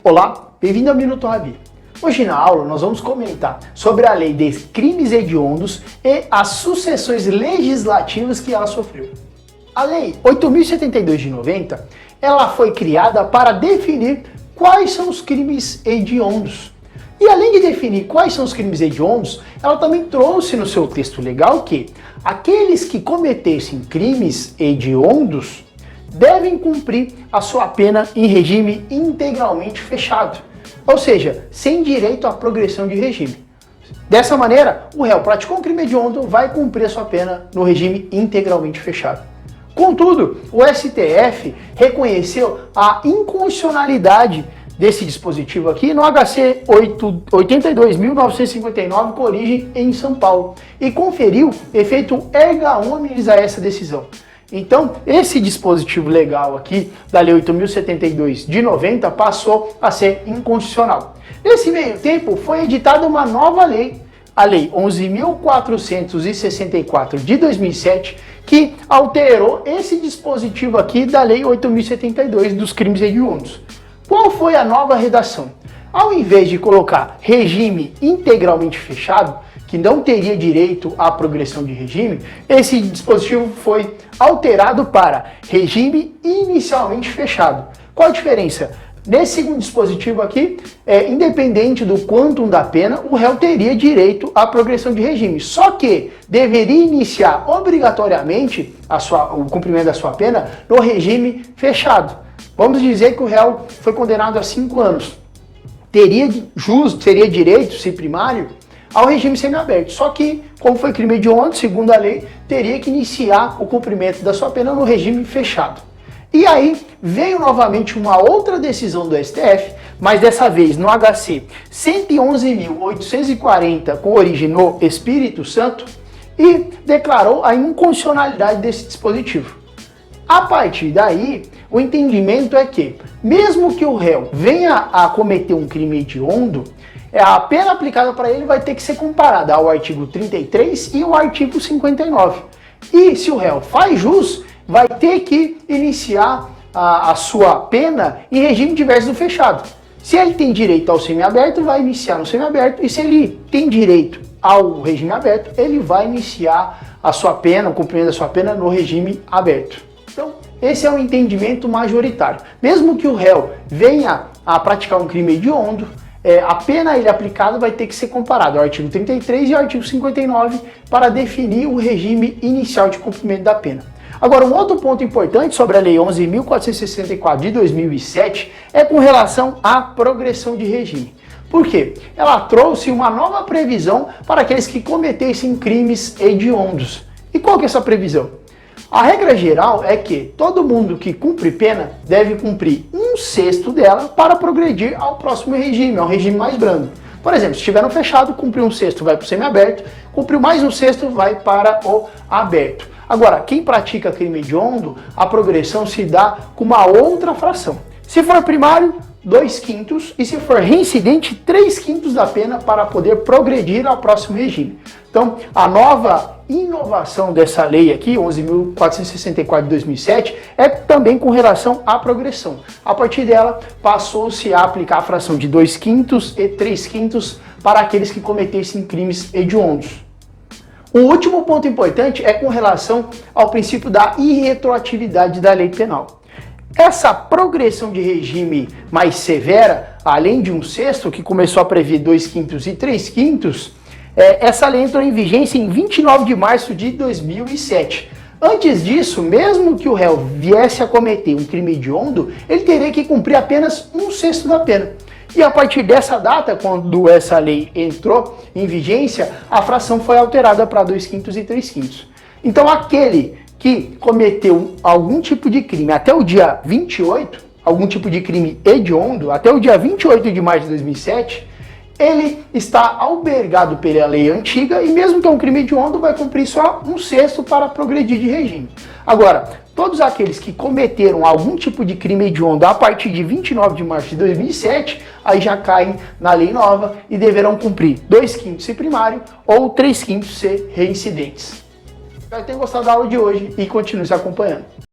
Olá, bem-vindo ao Minuto Rabi. Hoje na aula nós vamos comentar sobre a lei de crimes hediondos e as sucessões legislativas que ela sofreu. A lei 8.072 de 90, ela foi criada para definir quais são os crimes hediondos. E além de definir quais são os crimes hediondos, ela também trouxe no seu texto legal que aqueles que cometessem crimes hediondos devem cumprir a sua pena em regime integralmente fechado, ou seja, sem direito à progressão de regime. Dessa maneira, o réu praticou um crime hediondo, vai cumprir a sua pena no regime integralmente fechado. Contudo, o STF reconheceu a inconstitucionalidade desse dispositivo aqui no HC 82.959, com origem em São Paulo, e conferiu efeito erga omnes a essa decisão. Então, esse dispositivo legal aqui da Lei 8.072 de 90 passou a ser inconstitucional. Nesse meio tempo, foi editada uma nova lei, a Lei 11.464 de 2007, que alterou esse dispositivo aqui da Lei 8.072 dos crimes hediondos. Qual foi a nova redação? Ao invés de colocar regime integralmente fechado, que não teria direito à progressão de regime, esse dispositivo foi alterado para regime inicialmente fechado. Qual a diferença? Nesse segundo dispositivo aqui, independente do quantum da pena, o réu teria direito à progressão de regime. Só que deveria iniciar obrigatoriamente o cumprimento da sua pena no regime fechado. Vamos dizer que o réu foi condenado a 5 anos. Teria direito, se primário, ao regime semiaberto. Só que, como foi crime hediondo, segundo a lei, teria que iniciar o cumprimento da sua pena no regime fechado. E aí veio novamente uma outra decisão do STF, mas dessa vez no HC 111.840, com origem no Espírito Santo, e declarou a inconstitucionalidade desse dispositivo. A partir daí, o entendimento é que, mesmo que o réu venha a cometer um crime hediondo, a pena aplicada para ele vai ter que ser comparada ao artigo 33 e ao artigo 59. E se o réu faz jus, vai ter que iniciar a sua pena em regime diverso do fechado. Se ele tem direito ao semiaberto, vai iniciar no semiaberto, e se ele tem direito ao regime aberto, ele vai iniciar a sua pena, o cumprimento da sua pena no regime aberto. Então, esse é o entendimento majoritário. Mesmo que o réu venha a praticar um crime hediondo, a pena a ele aplicada vai ter que ser comparada ao artigo 33 e ao artigo 59 para definir o regime inicial de cumprimento da pena. Agora, um outro ponto importante sobre a Lei 11.464 de 2007 é com relação à progressão de regime. Por quê? Ela trouxe uma nova previsão para aqueles que cometessem crimes hediondos. E qual que é essa previsão? A regra geral é que todo mundo que cumpre pena deve cumprir 1/6 dela para progredir ao próximo regime, ao regime mais brando. Por exemplo, se estiver no fechado, cumprir 1/6 vai para o semiaberto, cumpriu mais 1/6 vai para o aberto. Agora, quem pratica crime hediondo, a progressão se dá com uma outra fração. Se for primário, 2/5, e se for reincidente, 3/5 da pena para poder progredir ao próximo regime. Então, a nova inovação dessa lei aqui, 11.464 de 2007, é também com relação à progressão. A partir dela, passou-se a aplicar a fração de 2/5 e 3/5 para aqueles que cometessem crimes hediondos. O último ponto importante é com relação ao princípio da irretroatividade da lei penal. Essa progressão de regime mais severa, além de 1/6, que começou a prever 2/5 e 3/5, essa lei entrou em vigência em 29 de março de 2007. Antes disso, mesmo que o réu viesse a cometer um crime hediondo, ele teria que cumprir apenas 1/6 da pena. E a partir dessa data, quando essa lei entrou em vigência, a fração foi alterada para 2/5 e 3/5. Então, aquele que cometeu algum tipo de crime até o dia 28, algum tipo de crime hediondo, até o dia 28 de março de 2007, ele está albergado pela lei antiga e mesmo que é um crime hediondo, vai cumprir só 1/6 para progredir de regime. Agora, todos aqueles que cometeram algum tipo de crime hediondo a partir de 29 de março de 2007, aí já caem na lei nova e deverão cumprir 2/5 se primário ou 3/5 se reincidentes. Espero que tenham gostado da aula de hoje e continue se acompanhando.